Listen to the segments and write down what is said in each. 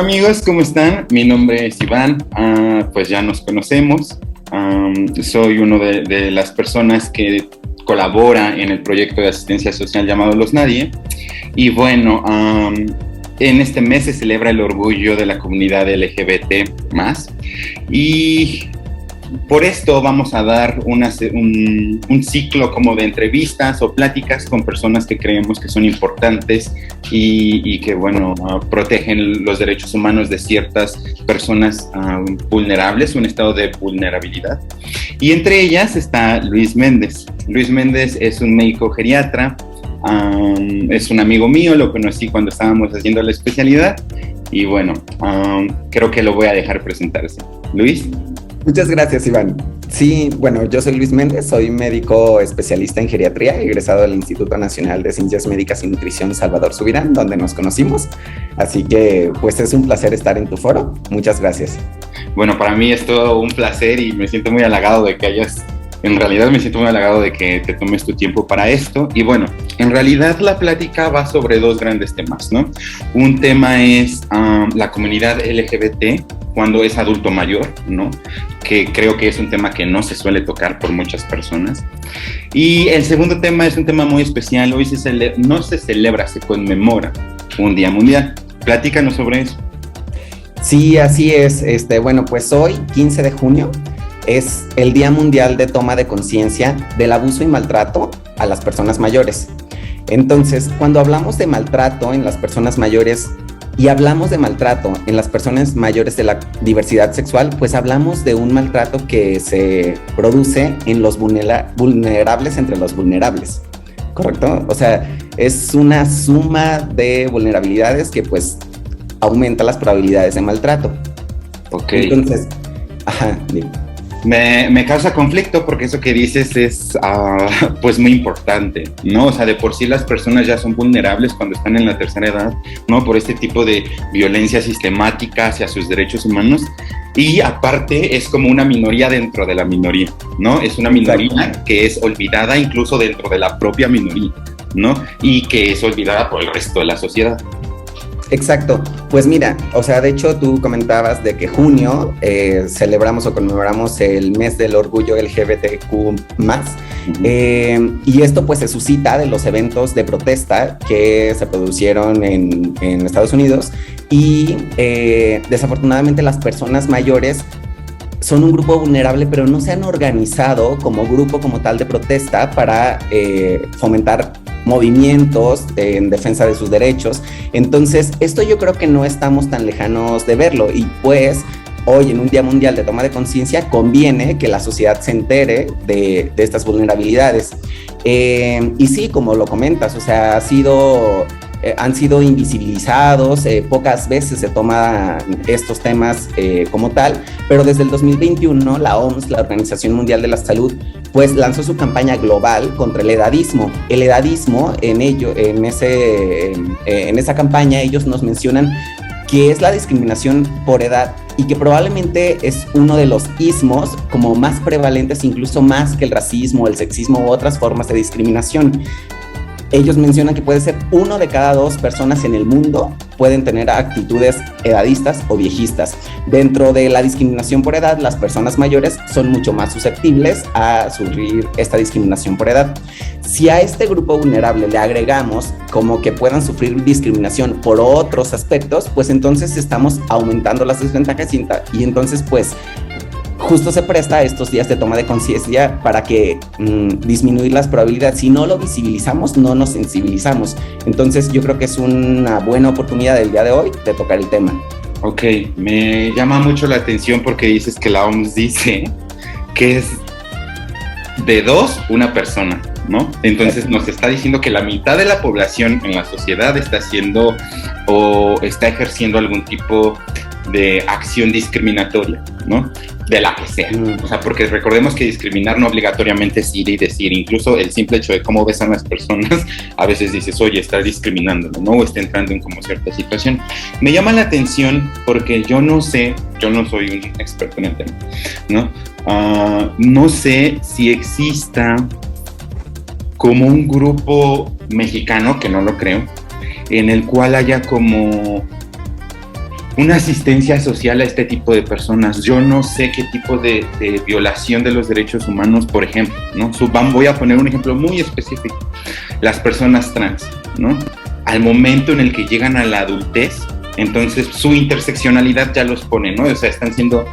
Hola amigos, ¿cómo están? Mi nombre es Iván, pues ya nos conocemos. Soy uno de las personas que colabora en el proyecto de asistencia social llamado Los Nadie. Y bueno, en este mes se celebra el orgullo de la comunidad LGBT+, y por esto vamos a dar un ciclo como de entrevistas o pláticas con personas que creemos que son importantes y que, bueno, protegen los derechos humanos de ciertas personas vulnerables, un estado de vulnerabilidad. Y entre ellas está Luis Méndez. Luis Méndez es un médico geriatra, es un amigo mío, lo conocí cuando estábamos haciendo la especialidad y bueno, creo que lo voy a dejar presentarse. Luis. Muchas gracias, Iván. Sí, bueno, yo soy Luis Méndez, soy médico especialista en geriatría, egresado del Instituto Nacional de Ciencias Médicas y Nutrición Salvador Subirán, donde nos conocimos. Así que, pues es un placer estar en tu foro. Muchas gracias. Bueno, para mí es todo un placer y me siento muy halagado de que hayas... En realidad me siento muy halagado de que te tomes tu tiempo para esto. Y bueno, en realidad la plática va sobre dos grandes temas, ¿no? Un tema es la comunidad LGBT cuando es adulto mayor, ¿no? Que creo que es un tema que no se suele tocar por muchas personas. Y el segundo tema es un tema muy especial. Hoy no se celebra, se conmemora un Día Mundial. Platícanos sobre eso. Sí, así es. Bueno, pues hoy, 15 de junio, es el Día Mundial de Toma de Conciencia del Abuso y Maltrato a las personas mayores. Entonces, cuando hablamos de maltrato en las personas mayores y hablamos de maltrato en las personas mayores de la diversidad sexual, pues hablamos de un maltrato que se produce en los vulnerables entre los vulnerables, ¿correcto? O sea, es una suma de vulnerabilidades que pues aumenta las probabilidades de maltrato. Ok. Entonces, dime. Me causa conflicto porque eso que dices es pues muy importante, ¿no? O sea, de por sí las personas ya son vulnerables cuando están en la tercera edad, ¿no? Por este tipo de violencia sistemática hacia sus derechos humanos y aparte es como una minoría dentro de la minoría, ¿no? Es una minoría que es olvidada incluso dentro de la propia minoría, ¿no? Y que es olvidada por el resto de la sociedad. Exacto, pues mira, o sea, de hecho tú comentabas de que junio celebramos o conmemoramos el mes del orgullo LGBTQ+, y esto pues se suscita de los eventos de protesta que se produjeron en Estados Unidos y desafortunadamente las personas mayores son un grupo vulnerable, pero no se han organizado como grupo como tal de protesta para fomentar movimientos en defensa de sus derechos. Entonces, esto yo creo que no estamos tan lejanos de verlo y pues hoy en un Día Mundial de Toma de Conciencia conviene que la sociedad se entere de estas vulnerabilidades. Y sí, como lo comentas, o sea, han sido invisibilizados, pocas veces se toman estos temas como tal, pero desde el 2021 la OMS, la Organización Mundial de la Salud, pues lanzó su campaña global contra el edadismo. El edadismo, en esa campaña ellos nos mencionan que es la discriminación por edad y que probablemente es uno de los ismos como más prevalentes, incluso más que el racismo, el sexismo u otras formas de discriminación. Ellos mencionan que puede ser 1 de cada 2 personas en el mundo pueden tener actitudes edadistas o viejistas. Dentro de la discriminación por edad, las personas mayores son mucho más susceptibles a sufrir esta discriminación por edad. Si a este grupo vulnerable le agregamos como que puedan sufrir discriminación por otros aspectos, pues entonces estamos aumentando las desventajas y entonces pues justo se presta a estos días de toma de conciencia para que disminuir las probabilidades. Si no lo visibilizamos, no nos sensibilizamos. Entonces yo creo que es una buena oportunidad el día de hoy de tocar el tema. Ok, me llama mucho la atención porque dices que la OMS dice que es de 2 una persona, ¿no? Entonces nos está diciendo que la mitad de la población en la sociedad está haciendo o está ejerciendo algún tipo de acción discriminatoria, ¿no? De la que sea. O sea, porque recordemos que discriminar no obligatoriamente es ir y decir, incluso el simple hecho de cómo besan las personas, a veces dices, oye, está discriminándolo, ¿no? O está entrando en como cierta situación. Me llama la atención porque yo no soy un experto en el tema, ¿no? No sé si exista como un grupo mexicano, que no lo creo, en el cual haya como una asistencia social a este tipo de personas. Yo no sé qué tipo de violación de los derechos humanos, por ejemplo, ¿no? Voy a poner un ejemplo muy específico. Las personas trans, ¿no? Al momento en el que llegan a la adultez, entonces su interseccionalidad ya los pone, ¿no? O sea, están siendo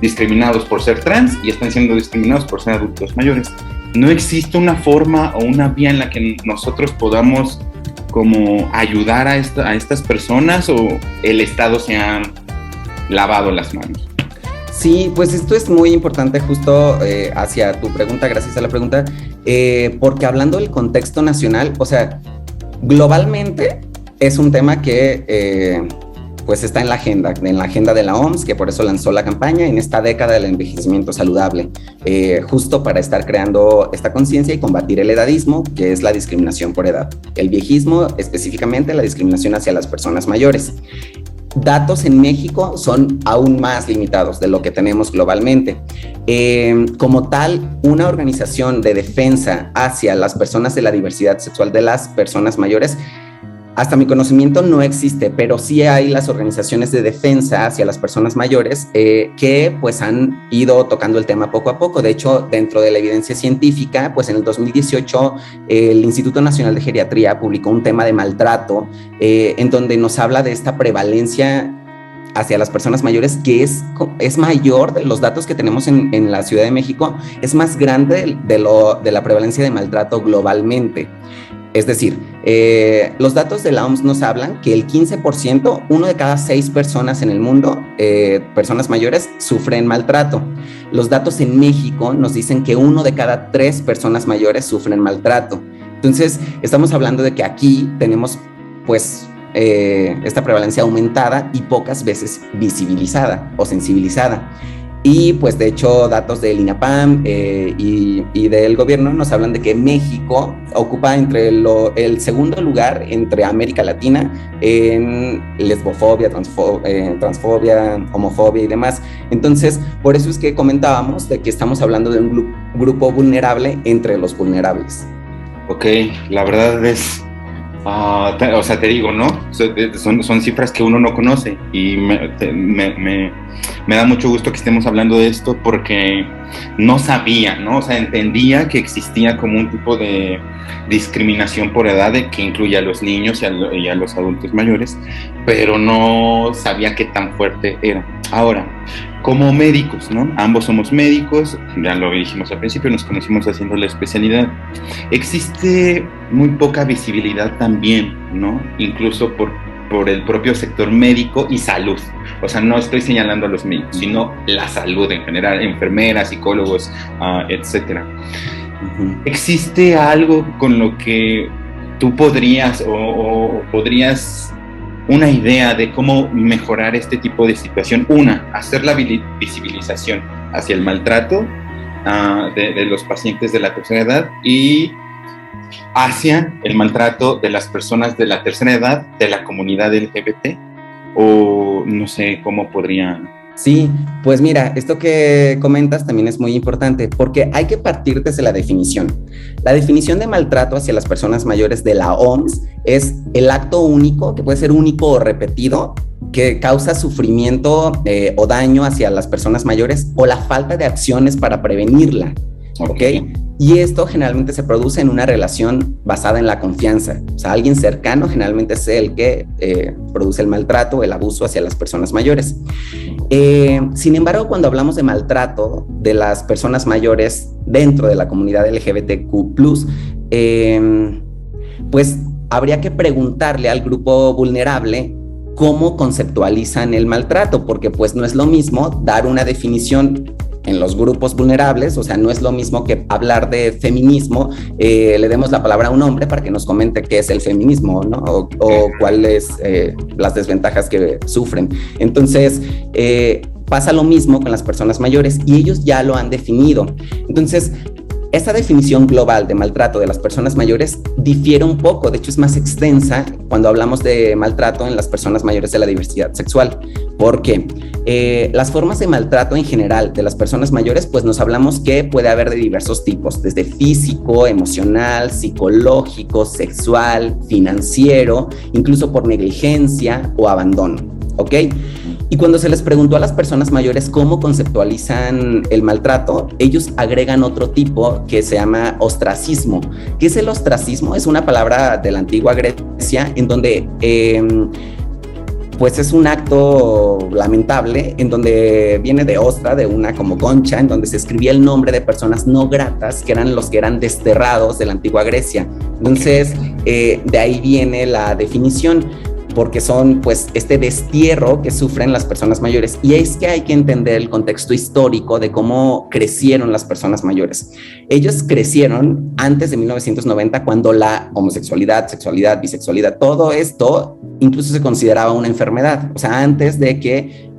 discriminados por ser trans y están siendo discriminados por ser adultos mayores. No existe una forma o una vía en la que nosotros podamos como ayudar a estas personas, o el Estado se ha lavado las manos. Sí, pues esto es muy importante justo hacia tu pregunta, gracias a la pregunta, porque hablando del contexto nacional, o sea, globalmente es un tema que pues está en la agenda de la OMS, que por eso lanzó la campaña en esta década del envejecimiento saludable, justo para estar creando esta conciencia y combatir el edadismo, que es la discriminación por edad. El viejismo, específicamente la discriminación hacia las personas mayores. Datos en México son aún más limitados de lo que tenemos globalmente. Como tal, una organización de defensa hacia las personas de la diversidad sexual de las personas mayores, hasta mi conocimiento no existe, pero sí hay las organizaciones de defensa hacia las personas mayores que pues han ido tocando el tema poco a poco. De hecho, dentro de la evidencia científica, pues en el 2018 el Instituto Nacional de Geriatría publicó un tema de maltrato en donde nos habla de esta prevalencia hacia las personas mayores, que es mayor de los datos que tenemos en la Ciudad de México, es más grande de la prevalencia de maltrato globalmente. Es decir, los datos de la OMS nos hablan que el 15%, 1 de cada 6 personas en el mundo, personas mayores, sufren maltrato. Los datos en México nos dicen que 1 de cada 3 personas mayores sufren maltrato. Entonces, estamos hablando de que aquí tenemos, pues, esta prevalencia aumentada y pocas veces visibilizada o sensibilizada. Y pues de hecho datos del INAPAM y del gobierno nos hablan de que México ocupa el segundo lugar entre América Latina en lesbofobia, transfobia, homofobia y demás. Entonces, por eso es que comentábamos de que estamos hablando de un grupo vulnerable entre los vulnerables. Ok, la verdad es... o sea, te digo, ¿no? Son cifras que uno no conoce y me da mucho gusto que estemos hablando de esto porque no sabía, ¿no? O sea, entendía que existía como un tipo de discriminación por edad que incluye a los niños y a los adultos mayores, pero no sabía qué tan fuerte era. Ahora, como médicos, ¿no? Ambos somos médicos, ya lo dijimos al principio, nos conocimos haciendo la especialidad. Existe muy poca visibilidad también, ¿no? Incluso por el propio sector médico y salud. O sea, no estoy señalando a los médicos, sino la salud en general, enfermeras, psicólogos, etcétera. Uh-huh. ¿Existe algo con lo que tú podrías o podrías una idea de cómo mejorar este tipo de situación? Una, hacer la visibilización hacia el maltrato de los pacientes de la tercera edad y hacia el maltrato de las personas de la tercera edad de la comunidad LGBT, o no sé cómo podría... Sí, pues mira, esto que comentas también es muy importante porque hay que partir desde la definición. La definición de maltrato hacia las personas mayores de la OMS es el acto único, que puede ser único o repetido, que causa sufrimiento o daño hacia las personas mayores o la falta de acciones para prevenirla. ¿Ok? Y esto generalmente se produce en una relación basada en la confianza. O sea, alguien cercano generalmente es el que produce el maltrato, el abuso hacia las personas mayores. Sin embargo, cuando hablamos de maltrato de las personas mayores dentro de la comunidad LGBTQ+, pues habría que preguntarle al grupo vulnerable cómo conceptualizan el maltrato, porque pues no es lo mismo dar una definición en los grupos vulnerables, o sea, no es lo mismo que hablar de feminismo, le demos la palabra a un hombre para que nos comente qué es el feminismo, ¿no? O cuáles las desventajas que sufren. Entonces, pasa lo mismo con las personas mayores y ellos ya lo han definido. Entonces, esta definición global de maltrato de las personas mayores difiere un poco, de hecho es más extensa cuando hablamos de maltrato en las personas mayores de la diversidad sexual, porque las formas de maltrato en general de las personas mayores, pues nos hablamos que puede haber de diversos tipos, desde físico, emocional, psicológico, sexual, financiero, incluso por negligencia o abandono. ¿ok? Y cuando se les preguntó a las personas mayores cómo conceptualizan el maltrato, ellos agregan otro tipo que se llama ostracismo. ¿Qué es el ostracismo? Es una palabra de la antigua Grecia en donde pues es un acto lamentable en donde viene de ostra, de una como concha, en donde se escribía el nombre de personas no gratas, que eran los que eran desterrados de la antigua Grecia. Entonces, de ahí viene la definición, porque son pues este destierro que sufren las personas mayores. Y es que hay que entender el contexto histórico de cómo crecieron las personas mayores. Ellos crecieron antes de 1990, cuando la homosexualidad, sexualidad, bisexualidad, todo esto incluso se consideraba una enfermedad. O sea, antes de que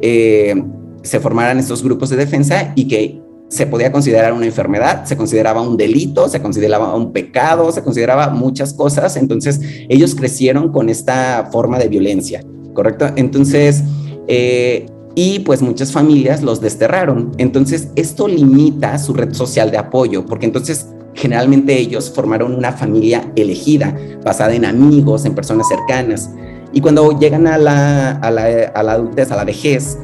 se formaran estos grupos de defensa y que se podía considerar una enfermedad, se consideraba un delito, se consideraba un pecado, se consideraba muchas cosas. Entonces ellos crecieron con esta forma de violencia, ¿correcto? Entonces, y pues muchas familias los desterraron. Entonces esto limita su red social de apoyo, porque entonces generalmente ellos formaron una familia elegida, basada en amigos, en personas cercanas. Y cuando llegan a la adultez, a la vejez,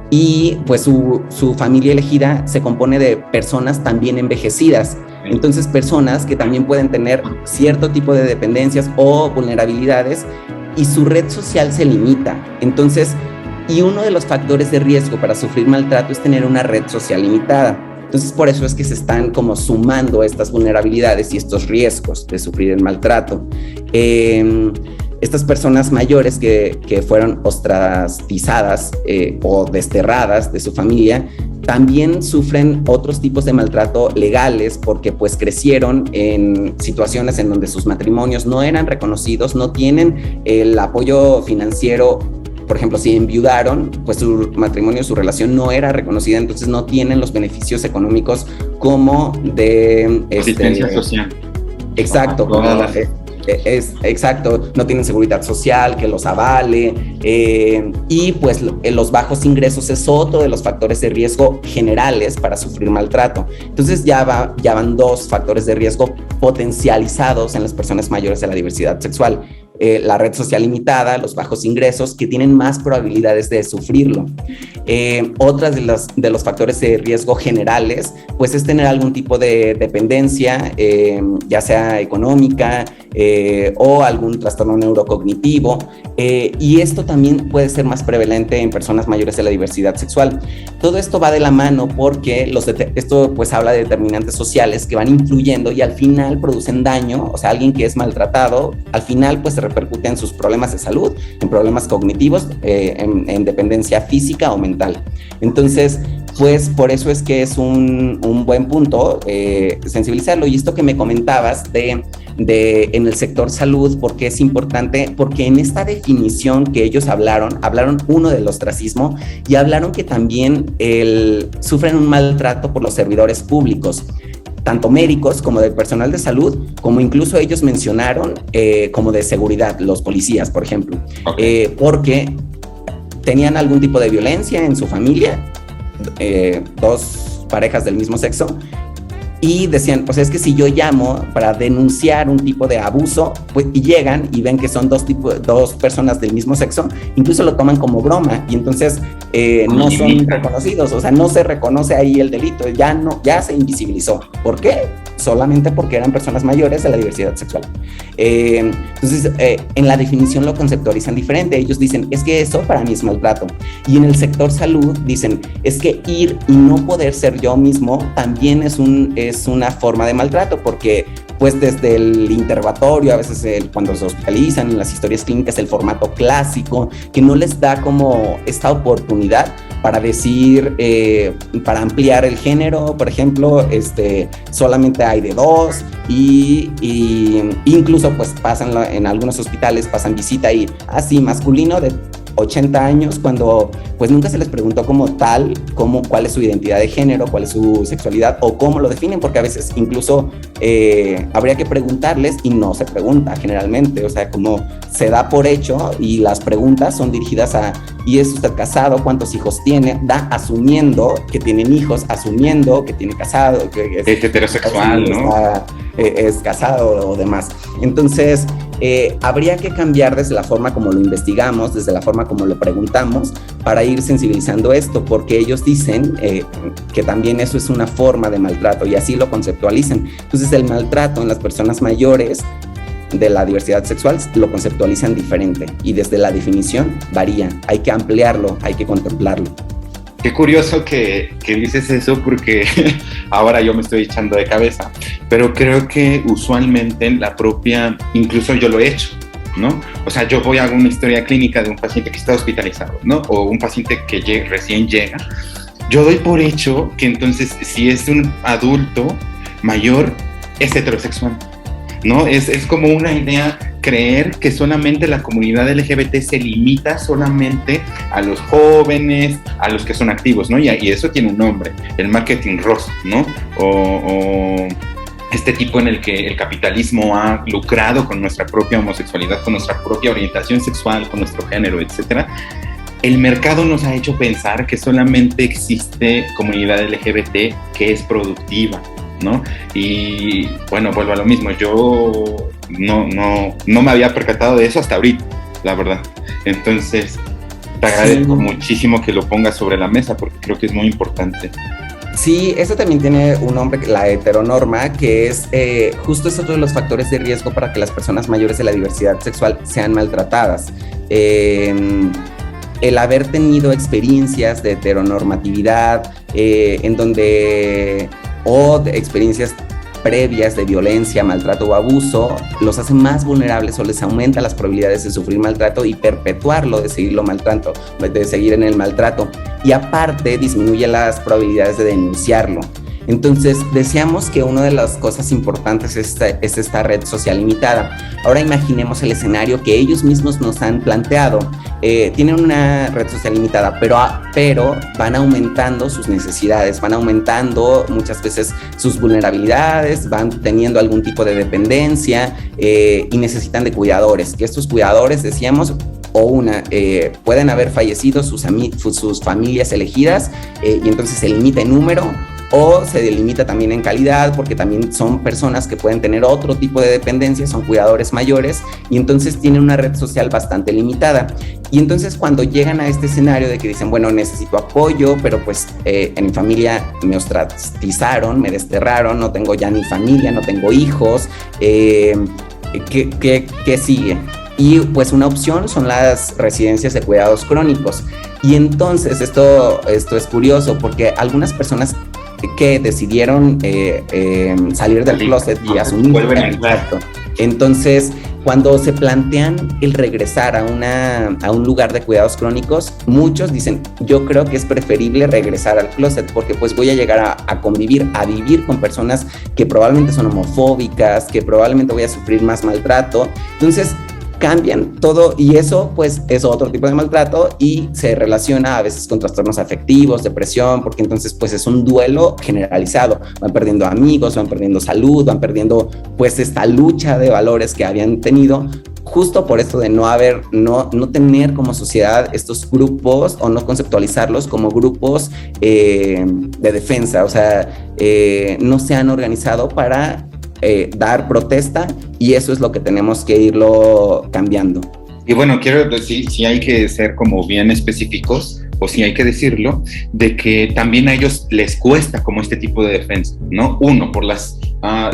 y pues su familia elegida se compone de personas también envejecidas. Entonces, personas que también pueden tener cierto tipo de dependencias o vulnerabilidades, y su red social se limita. Entonces, y uno de los factores de riesgo para sufrir maltrato es tener una red social limitada. Entonces, por eso es que se están como sumando estas vulnerabilidades y estos riesgos de sufrir el maltrato. Estas personas mayores que fueron ostracizadas o desterradas de su familia también sufren otros tipos de maltrato legales, porque pues crecieron en situaciones en donde sus matrimonios no eran reconocidos, no tienen el apoyo financiero. Por ejemplo, si enviudaron, pues su matrimonio, su relación no era reconocida, entonces no tienen los beneficios económicos como de asistencia social. Exacto. Exacto, no tienen seguridad social que los avale, y pues los bajos ingresos es otro de los factores de riesgo generales para sufrir maltrato. Entonces ya van dos factores de riesgo potencializados en las personas mayores de la diversidad sexual. La red social limitada, los bajos ingresos, que tienen más probabilidades de sufrirlo. Otras de los factores de riesgo generales, pues es tener algún tipo de dependencia, ya sea económica o algún trastorno neurocognitivo, y esto también puede ser más prevalente en personas mayores de la diversidad sexual. Todo esto va de la mano porque esto pues habla de determinantes sociales que van influyendo y al final producen daño. O sea, alguien que es maltratado, al final pues se repercute en sus problemas de salud, en problemas cognitivos, en dependencia física o mental. Entonces, pues por eso es que es un buen punto sensibilizarlo. Y esto que me comentabas en el sector salud, porque es importante, porque en esta definición que ellos hablaron uno del ostracismo, y hablaron que también sufren un maltrato por los servidores públicos, tanto médicos como del personal de salud, como incluso ellos mencionaron como de seguridad, los policías, por ejemplo, porque tenían algún tipo de violencia en su familia, dos parejas del mismo sexo, y decían, pues es que si yo llamo para denunciar un tipo de abuso, pues, y llegan y ven que son dos personas del mismo sexo, incluso lo toman como broma, y entonces no son reconocidos. O sea, no se reconoce ahí el delito, ya se invisibilizó. ¿Por qué? Solamente porque eran personas mayores de la diversidad sexual. Entonces, en la definición lo conceptualizan diferente. Ellos dicen, es que eso para mí es maltrato. Y en el sector salud dicen, es que ir y no poder ser yo mismo también es una forma de maltrato, porque pues desde el interrogatorio, a veces cuando se hospitalizan, en las historias clínicas, el formato clásico, que no les da como esta oportunidad para decir, para ampliar el género, por ejemplo, solamente hay de dos, y incluso pues pasan en algunos hospitales, pasan visita y así masculino de 80 años, cuando pues nunca se les preguntó como tal cuál es su identidad de género, cuál es su sexualidad o cómo lo definen, porque a veces incluso habría que preguntarles y no se pregunta generalmente. O sea, como se da por hecho y las preguntas son dirigidas a ¿y es usted casado? ¿Cuántos hijos tiene? Asumiendo que tienen hijos, asumiendo que tiene casado, que es heterosexual, ¿no? Es casado o demás. Entonces, habría que cambiar desde la forma como lo investigamos, desde la forma como lo preguntamos, para ir sensibilizando esto, porque ellos dicen que también eso es una forma de maltrato y así lo conceptualizan. Entonces el maltrato en las personas mayores de la diversidad sexual lo conceptualizan diferente y desde la definición varía. Hay que ampliarlo, hay que contemplarlo. Qué curioso que dices eso, porque ahora yo me estoy echando de cabeza, pero creo que usualmente la propia, incluso yo lo he hecho, ¿no? O sea, yo voy a una historia clínica de un paciente que está hospitalizado, ¿no? O un paciente que recién llega. Yo doy por hecho que entonces, si es un adulto mayor, es heterosexual, ¿no? Es como una idea creer que solamente la comunidad LGBT se limita solamente a los jóvenes, a los que son activos, ¿no? Y eso tiene un nombre, el marketing rosa, ¿no? O este tipo en el que el capitalismo ha lucrado con nuestra propia homosexualidad, con nuestra propia orientación sexual, con nuestro género, etcétera. El mercado nos ha hemo pensar que solamente existe comunidad LGBT que es productiva, ¿no? Y bueno, vuelvo a lo mismo, yo no me había percatado de eso hasta ahorita, la verdad. Entonces, te agradezco muchísimo que lo pongas sobre la mesa, porque creo que es muy importante. Sí, eso también tiene un nombre, la heteronorma, que es justo es otro de los factores de riesgo para que las personas mayores de la diversidad sexual sean maltratadas. El haber tenido experiencias de heteronormatividad, en donde o de experiencias previas de violencia, maltrato o abuso, los hace más vulnerables o les aumenta las probabilidades de sufrir maltrato y perpetuarlo, de seguir en el maltrato. Y aparte disminuye las probabilidades de denunciarlo. Entonces, decíamos que una de las cosas importantes es esta red social limitada. Ahora imaginemos el escenario que ellos mismos nos han planteado. Tienen una red social limitada, pero van aumentando sus necesidades, van aumentando muchas veces sus vulnerabilidades, van teniendo algún tipo de dependencia y necesitan de cuidadores. Que estos cuidadores, decíamos, pueden haber fallecido sus familias elegidas y entonces se limita en número, o se delimita también en calidad, porque también son personas que pueden tener otro tipo de dependencia, son cuidadores mayores, y entonces tienen una red social bastante limitada. Y entonces cuando llegan a este escenario de que dicen, bueno, necesito apoyo, pero pues en mi familia me ostracizaron, me desterraron, no tengo ya ni familia, no tengo hijos, ¿qué sigue? Y pues una opción son las residencias de cuidados crónicos. Y entonces esto es curioso, porque algunas personas que decidieron salir del closet y asumir el impacto. Entonces, cuando se plantean el regresar a un lugar de cuidados crónicos, muchos dicen, yo creo que es preferible regresar al closet, porque pues voy a llegar a convivir, a vivir con personas que probablemente son homofóbicas, que probablemente voy a sufrir más maltrato. Entonces, cambian todo, y eso pues es otro tipo de maltrato y se relaciona a veces con trastornos afectivos, depresión, porque entonces pues es un duelo generalizado, van perdiendo amigos, van perdiendo salud, van perdiendo pues esta lucha de valores que habían tenido, justo por esto de no tener como sociedad estos grupos, o no conceptualizarlos como grupos de defensa, o sea, no se han organizado para dar protesta, y eso es lo que tenemos que irlo cambiando. Y bueno, quiero decir, si hay que ser como bien específicos, o si hay que decirlo, de que también a ellos les cuesta como este tipo de defensa, ¿no? Uno, por las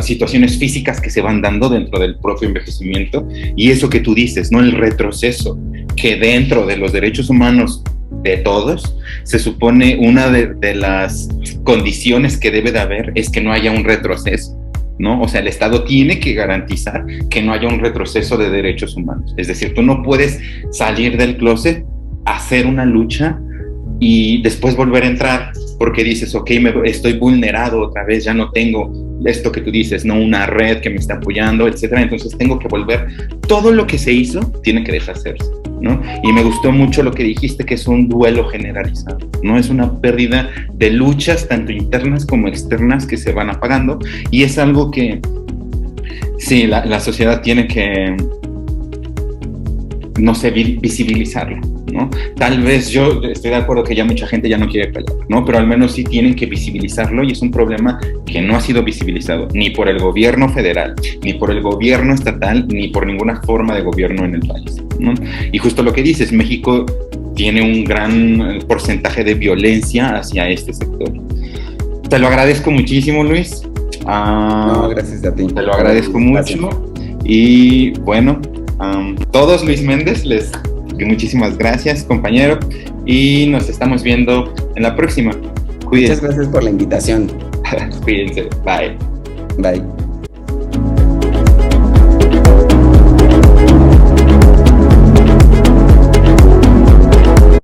situaciones físicas que se van dando dentro del propio envejecimiento, y eso que tú dices, ¿no? El retroceso, que dentro de los derechos humanos de todos, se supone una de las condiciones que debe de haber es que no haya un retroceso, ¿no? O sea, el Estado tiene que garantizar que no haya un retroceso de derechos humanos. Es decir, tú no puedes salir del closet, hacer una lucha y después volver a entrar porque dices, ok, estoy vulnerado otra vez, ya no tengo esto que tú dices, no una red que me está apoyando, etcétera. Entonces tengo que volver. Todo lo que se hizo tiene que deshacerse, ¿no? Y me gustó mucho lo que dijiste, que es un duelo generalizado, ¿no? Es una pérdida de luchas tanto internas como externas que se van apagando, y es algo que sí, la sociedad tiene que, no sé, visibilizarlo, ¿no? Tal vez yo estoy de acuerdo que ya mucha gente ya no quiere pelear, ¿no? Pero al menos sí tienen que visibilizarlo y es un problema que no ha sido visibilizado ni por el gobierno federal, ni por el gobierno estatal, ni por ninguna forma de gobierno en el país, ¿no? Y justo lo que dices, México tiene un gran porcentaje de violencia hacia este sector. Te lo agradezco muchísimo, Luis. No, gracias a ti. Te lo agradezco mucho. Y bueno, todos Luis Méndez, muchísimas gracias, compañero. Y nos estamos viendo en la próxima. Cuídense. Muchas gracias por la invitación. Cuídense. Bye. Bye.